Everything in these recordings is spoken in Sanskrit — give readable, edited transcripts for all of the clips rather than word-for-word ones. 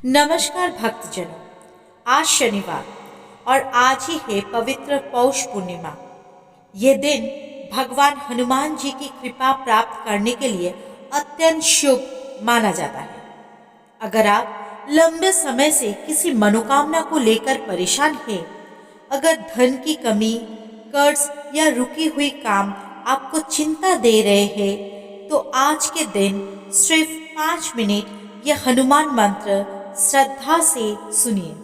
नमस्कार भक्तजनों। आज शनिवार और आज ही है पवित्र पौष पूर्णिमा। ये दिन भगवान हनुमान जी की कृपा प्राप्त करने के लिए अत्यंत शुभ माना जाता है। अगर आप लंबे समय से किसी मनोकामना को लेकर परेशान हैं, अगर धन की कमी, कर्ज या रुकी हुई काम आपको चिंता दे रहे हैं, तो आज के दिन सिर्फ 5 मिनट यह हनुमान मंत्र श्रद्धा से सुनिए।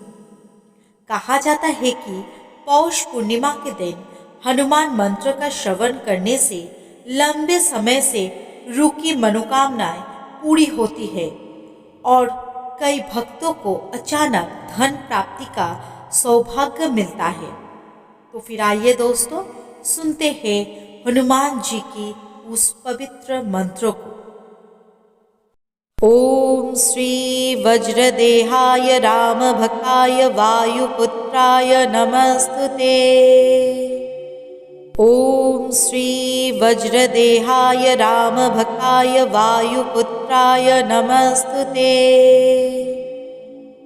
कहा जाता है कि पौष पूर्णिमा के दिन हनुमान मंत्र का श्रवण करने से लंबे समय से रुकी मनोकामनाएं पूरी होती है और कई भक्तों को अचानक धन प्राप्ति का सौभाग्य मिलता है। तो फिर आइए दोस्तों, सुनते हैं हनुमान जी की उस पवित्र मंत्रों को। ओम श्री वज्रदेहाय राम भक्ताय वायुपुत्राय नमस्तुते। ओम श्री वज्रदेहाय राम भक्ताय वायुपुत्राय नमस्तुते।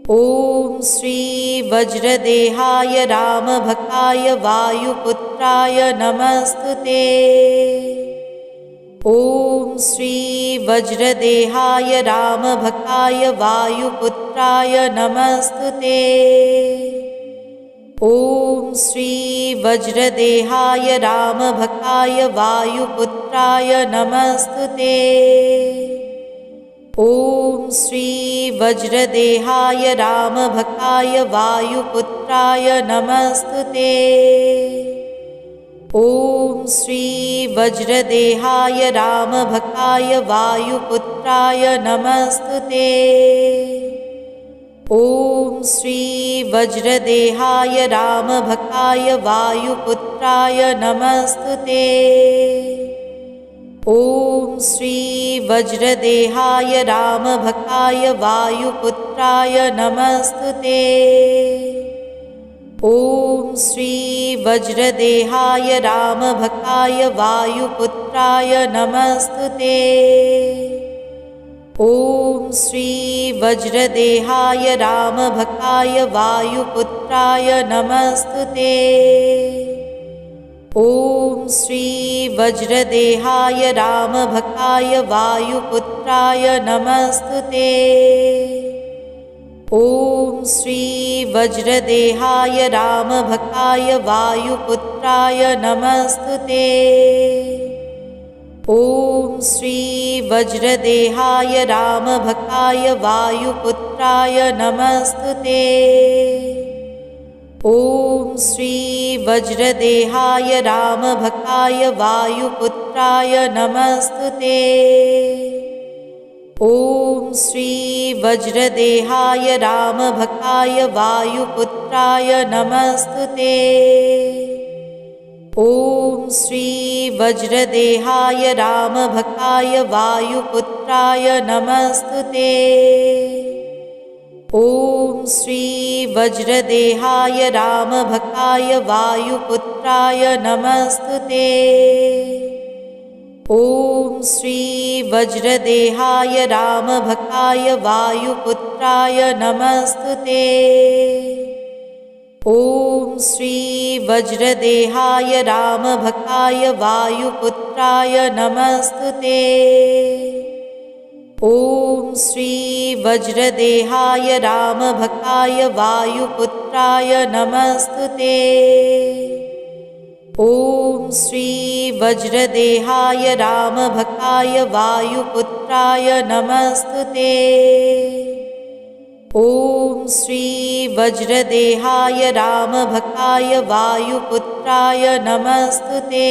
ओम श्री वज्रदेहाय राम भक्ताय वायुपुत्राय नमस्तुते। ओम श्री वज्रदेहाय राम भक्ताय वायुपुत्राय नमस्तुते। ओम श्री वज्रदेहाय राम भक्ताय वायुपुत्राय नमस्तुते। ओम श्री वज्रदेहाय राम भक्ताय वायुपुत्राय नमस्तुते। ओम श्री वज्रदेहाय राम भक्ताय वायुपुत्राय नमस्तुते। ओम श्री वज्रदेहाय राम भक्ताय वायुपुत्राय नमस्तुते। ओम श्री वज्रदेहाय राम भक्ताय वायुपुत्राय नमस्तुते। ओम श्री वज्रदेहाय राम भक्ताय वायुपुत्राय नमस्तुते। ओम श्री वज्रदेहाय राम भक्ताय वायुपुत्राय नमस्तुते। ओम श्री वज्रदेहाय राम भक्ताय वायुपुत्राय नमस्तुते। ओम श्री वज्रदेहाय राम भक्ताय वायुपुत्राय नमस्तुते। ओम श्री वज्रदेहाय राम भक्ताय वायुपुत्राय नमस्तुते। ओम श्री वज्रदेहाय राम भक्ताय वायुपुत्राय नमस्तुते। ओम श्री वज्रदेहाय राम भक्ताय वायुपुत्राय नमस्तुते। ओम श्री वज्रदेहाय राम भक्ताय वायुपुत्राय नमस्तुते। ओम श्री वज्रदेहाय राम भक्ताय वायुपुत्राय नमस्तुते। ओम श्री वज्रदेहाय राम भक्ताय वायुपुत्राय नमस्तुते। ओम श्री वज्रदेहाय राम भक्ताय वायुपुत्राय नमस्तुते। ओम श्री वज्रदेहाय राम भक्ताय वायुपुत्राय नमस्तुते। ओम श्री वज्रदेहाय राम भक्ताय वायुपुत्राय नमस्तुते। ओम श्री वज्रदेहाय राम भक्ताय वायुपुत्राय नमस्तुते।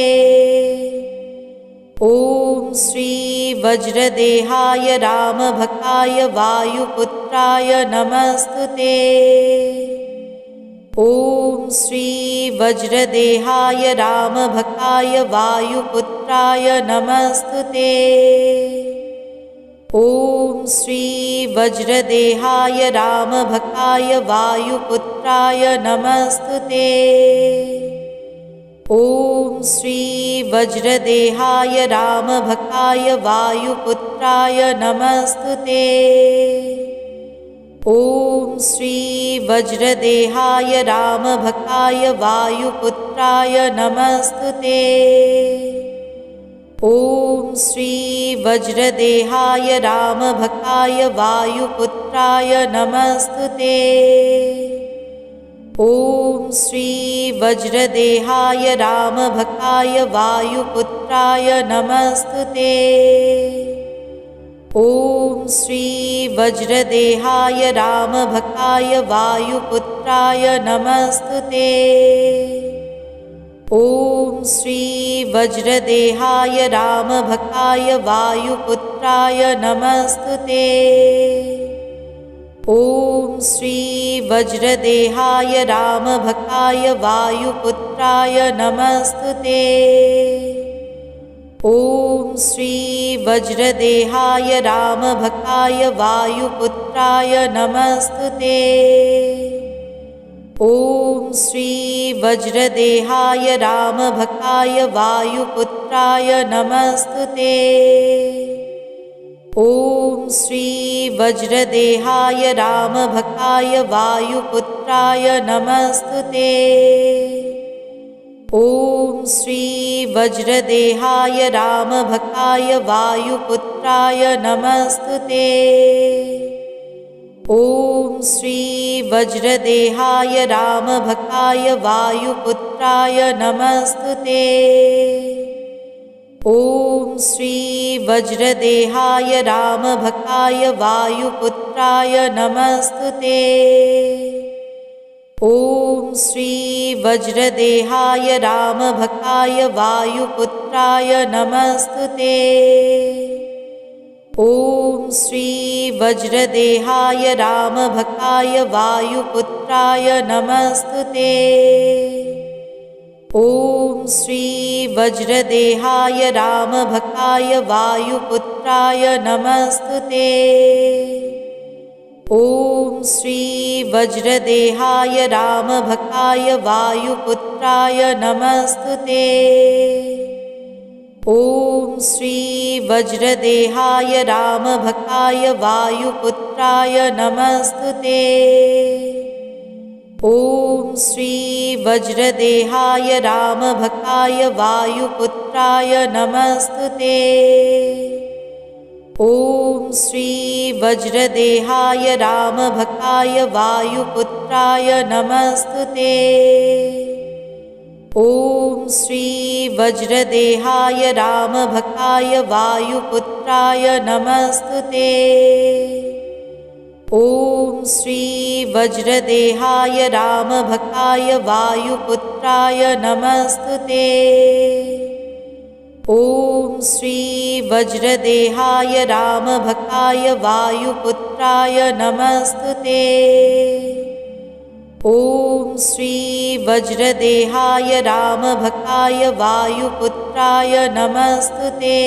ओम श्री वज्रदेहाय राम भक्ताय वायुपुत्राय नमस्तुते। ओम श्री वज्रदेहाय राम भक्ताय वायुपुत्राय नमस्तुते। ओम श्री वज्रदेहाय राम भक्ताय वायुपुत्राय नमस्तुते। ओम श्री वज्रदेहाय राम भक्ताय वायुपुत्राय नमस्तुते। ॐ श्री वज्रदेहाय रामभक्ताय वायुपुत्राय नमस्तुते। ॐ श्री वज्रदेहाय रामभक्ताय वायुपुत्राय नमस्तुते। ॐ श्री वज्रदेहाय रामभक्ताय वायुपुत्राय नमस्तुते। ॐ श्री वज्रदेहाय रामभक्ताय वायुपुत्राय नमस्तुते। ॐ श्री वज्रदेहाय रामभक्ताय वायुपुत्राय नमस्तुते। ॐ श्री वज्रदेहाय रामभक्ताय वायुपुत्राय नमस्तुते। ॐ श्री वज्रदेहाय रामभक्ताय वायुपुत्राय नमस्तुते। ॐ श्री वज्रदेहाय रामभक्ताय वायुपुत्राय नमस्तुते। ॐ श्री वज्रदेहाय रामभक्ताय वायुपुत्राय नमस्तुते। ॐ श्री वज्रदेहाय रामभक्ताय वायुपुत्राय नमस्तुते। ॐ श्री वज्रदेहाय रामभक्ताय वायुपुत्राय नमस्तुते। ॐ श्री वज्रदेहाय रामभक्ताय वायुपुत्राय नमस्तुते। ॐ श्री वज्रदेहाय रामभक्ताय वायुपुत्राय नमस्तुते। ॐ श्री वज्रदेहाय रामभक्ताय वायुपुत्राय नमस्तुते। ॐ श्री वज्रदेहाय रामभक्ताय वायुपुत्राय नमस्तुते। ॐ श्री वज्रदेहाय रामभक्ताय वायुपुत्राय नमस्तुते। ॐ श्री वज्रदेहाय रामभक्ताय वायुपुत्राय नमस्तुते। ॐ श्री वज्रदेहाय रामभक्ताय वायुपुत्राय नमस्तुते। ॐ श्री वज्रदेहाय रामभक्ताय वायुपुत्राय नमस्तुते। ॐ श्री वज्रदेहाय रामभक्ताय वायुपुत्राय नमस्तुते। ॐ श्री वज्रदेहाय रामभक्ताय वायुपुत्राय नमस्तुते। ॐ श्री वज्रदेहाय रामभक्ताय वायुपुत्राय नमस्तुते। ॐ श्री वज्रदेहाय रामभक्ताय वायुपुत्राय नमस्तुते।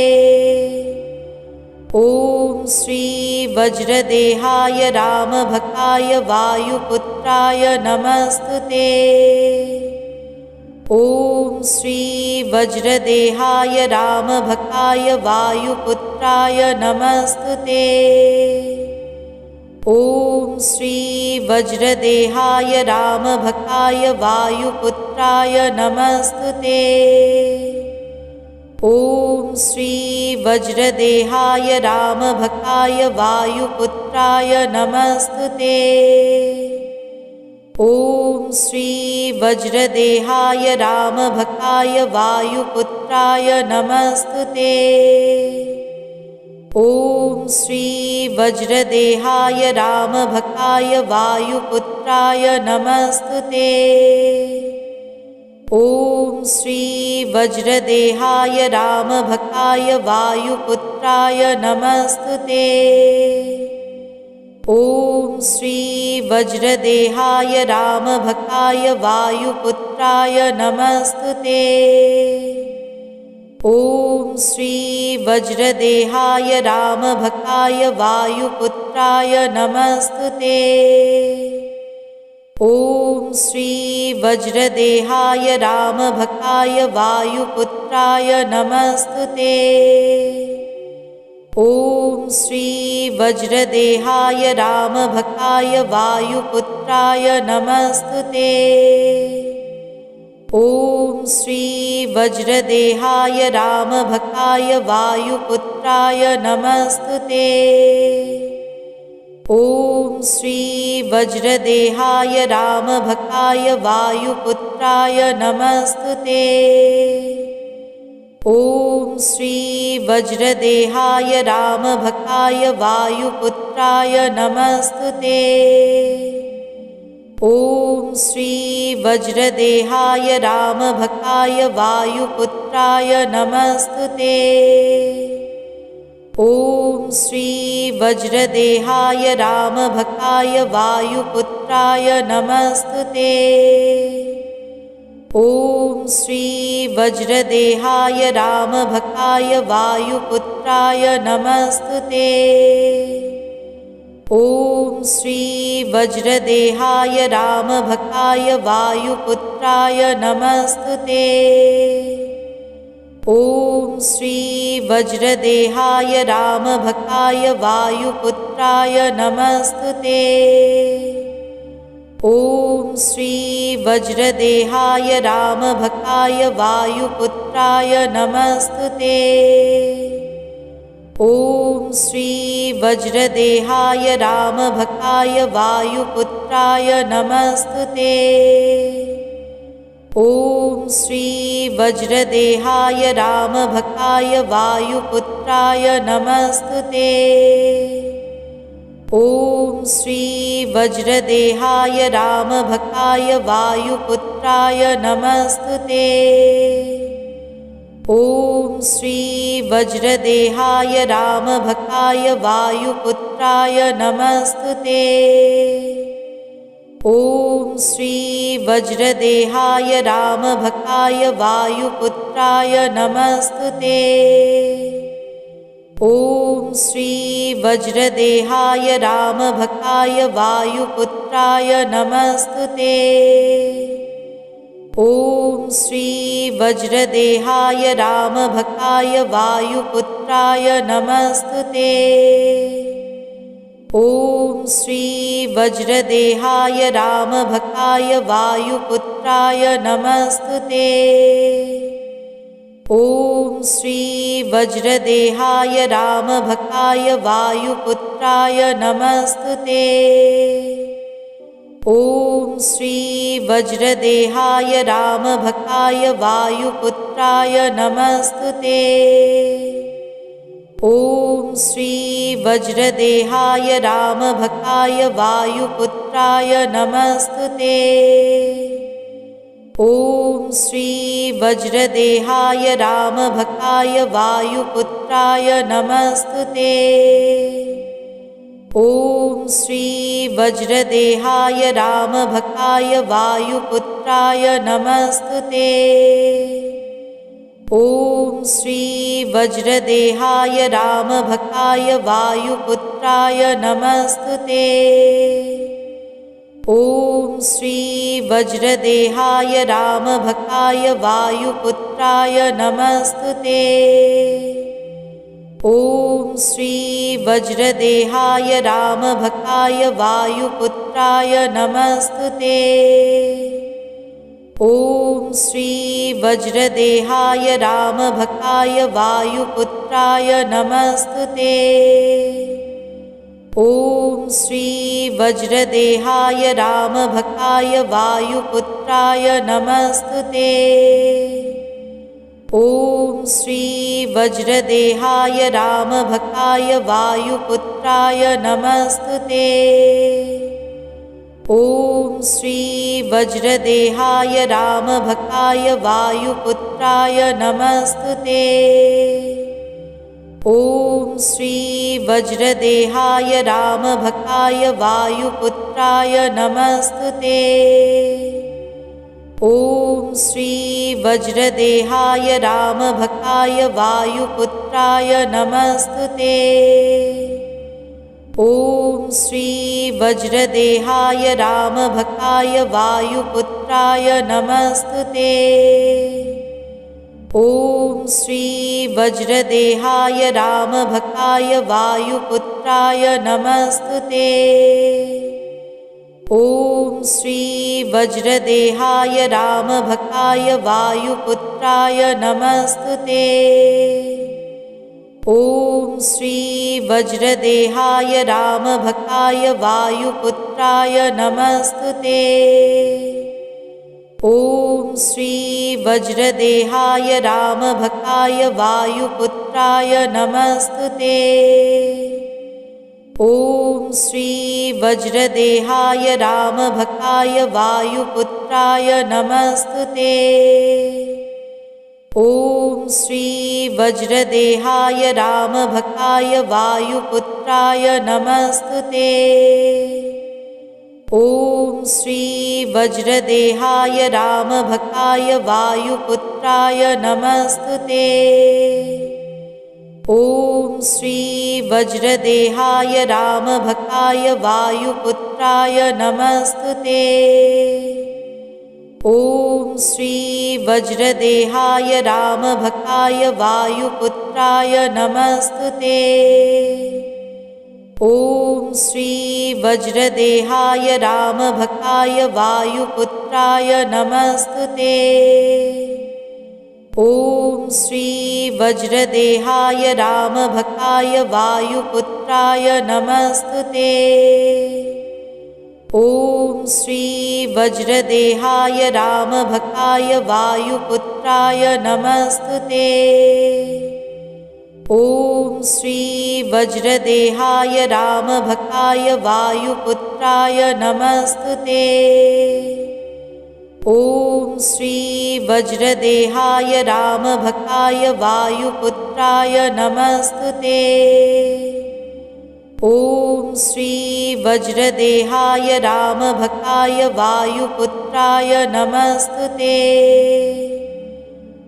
ॐ श्री वज्रदेहाय रामभक्ताय वायुपुत्राय नमस्तुते। ॐ श्री वज्रदेहाय रामभक्ताय वायुपुत्राय नमस्तुते। ॐ श्री वज्रदेहाय रामभक्ताय वायुपुत्राय नमस्तुते। ॐ श्री वज्रदेहाय रामभक्ताय वायुपुत्राय नमस्तुते। ॐ श्री वज्रदेहाय रामभक्ताय वायुपुत्राय नमस्तुते। ॐ श्री वज्रदेहाय रामभक्ताय वायुपुत्राय नमस्तुते। ॐ श्री वज्रदेहाय रामभक्ताय वायुपुत्राय नमस्तुते। ॐ श्री वज्रदेहाय रामभक्ताय वायुपुत्राय नमस्तुते। ॐ श्री वज्रदेहाय रामभक्ताय वायुपुत्राय नमस्तुते। ॐ श्री वज्रदेहाय रामभक्ताय वायुपुत्राय नमस्तुते। ॐ श्री वज्रदेहाय रामभक्ताय वायुपुत्राय नमस्तुते। ॐ श्री वज्रदेहाय रामभक्ताय वायुपुत्राय नमस्तुते। ॐ श्री वज्रदेहाय रामभक्ताय वायुपुत्राय नमस्तुते। ॐ श्री वज्रदेहाय रामभक्ताय वायुपुत्राय नमस्तुते। ॐ श्री वज्रदेहाय रामभक्ताय वायुपुत्राय नमस्तुते। ॐ श्री वज्रदेहाय रामभक्ताय वायुपुत्राय नमस्तुते। ॐ श्री वज्रदेहाय रामभक्ताय वायुपुत्राय नमस्तुते। ॐ श्री वज्रदेहाय रामभक्ताय वायुपुत्राय नमस्तुते। ॐ श्री वज्रदेहाय रामभक्ताय वायुपुत्राय नमस्तुते। ॐ श्री वज्रदेहाय रामभक्ताय वायुपुत्राय नमस्तुते। ॐ श्री वज्रदेहाय रामभक्ताय वायुपुत्राय नमस्तुते। ॐ श्री वज्रदेहाय रामभक्ताय वायुपुत्राय नमस्तुते। ॐ श्री वज्रदेहाय रामभक्ताय वायुपुत्राय नमस्तुते। ॐ श्री वज्रदेहाय रामभक्ताय वायुपुत्राय नमस्तुते। ॐ श्री वज्रदेहाय रामभक्ताय वायुपुत्राय नमस्तुते। ॐ श्री वज्रदेहाय रामभक्ताय वायुपुत्राय नमस्तुते। ॐ श्री वज्रदेहाय रामभक्ताय वायुपुत्राय नमस्तुते। ॐ श्री वज्रदेहाय रामभक्ताय वायुपुत्राय नमस्तुते। ॐ श्री वज्रदेहाय रामभक्ताय वायुपुत्राय नमस्तुते। ॐ श्री वज्रदेहाय रामभक्ताय वायुपुत्राय नमस्तुते। ॐ श्री वज्रदेहाय रामभक्ताय वायुपुत्राय नमस्तुते। ॐ श्री वज्रदेहाय रामभक्ताय वायुपुत्राय नमस्तुते। ॐ श्री वज्रदेहाय रामभक्ताय वायुपुत्राय नमस्तुते। ॐ श्री वज्रदेहाय रामभक्ताय वायुपुत्राय नमस्तुते। ॐ श्री वज्रदेहाय रामभक्ताय वायुपुत्राय नमस्तुते। ॐ श्री वज्रदेहाय रामभक्ताय वायुपुत्राय नमस्तुते। ॐ श्री वज्रदेहाय रामभक्ताय वायुपुत्राय नमस्तुते। ॐ श्री वज्रदेहाय रामभक्ताय वायुपुत्राय नमस्तुते। ॐ श्री वज्रदेहाय रामभक्ताय वायुपुत्राय नमस्तुते। ॐ श्री वज्रदेहाय रामभक्ताय वायुपुत्राय नमस्तुते। ॐ श्री वज्रदेहाय रामभक्ताय वायुपुत्राय नमस्तुते। ॐ श्री वज्रदेहाय रामभक्ताय वायुपुत्राय नमस्तुते। ॐ श्री वज्रदेहाय रामभक्ताय वायुपुत्राय नमस्तुते। ॐ श्री वज्रदेहाय रामभक्ताय वायुपुत्राय नमस्तुते। ॐ श्री वज्रदेहाय रामभक्ताय वायुपुत्राय नमस्तुते। ॐ श्री वज्रदेहाय रामभक्ताय वायुपुत्राय नमस्तुते। ॐ श्री वज्रदेहाय रामभक्ताय वायुपुत्राय नमस्तुते। ॐ श्री वज्रदेहाय रामभक्ताय वायुपुत्राय नमस्तुते। ॐ श्री वज्रदेहाय रामभक्ताय वायुपुत्राय नमस्तुते। ॐ श्री वज्रदेहाय रामभक्ताय वायुपुत्राय नमस्तुते। ॐ श्री वज्रदेहाय रामभक्ताय वायुपुत्राय नमस्तुते। ॐ श्री वज्रदेहाय रामभक्ताय वायुपुत्राय नमस्तुते। ॐ श्री वज्रदेहाय रामभक्ताय वायुपुत्राय नमस्तुते। ॐ श्री वज्रदेहाय रामभक्ताय वायुपुत्राय नमस्तुते। ॐ श्री वज्रदेहाय रामभक्ताय वायुपुत्राय नमस्तुते। ॐ श्री वज्रदेहाय रामभक्ताय वायुपुत्राय नमस्तुते। ॐ श्री वज्रदेहाय रामभक्ताय वायुपुत्राय नमस्तुते। ॐ श्री वज्रदेहाय रामभक्ताय वायुपुत्राय नमस्तुते।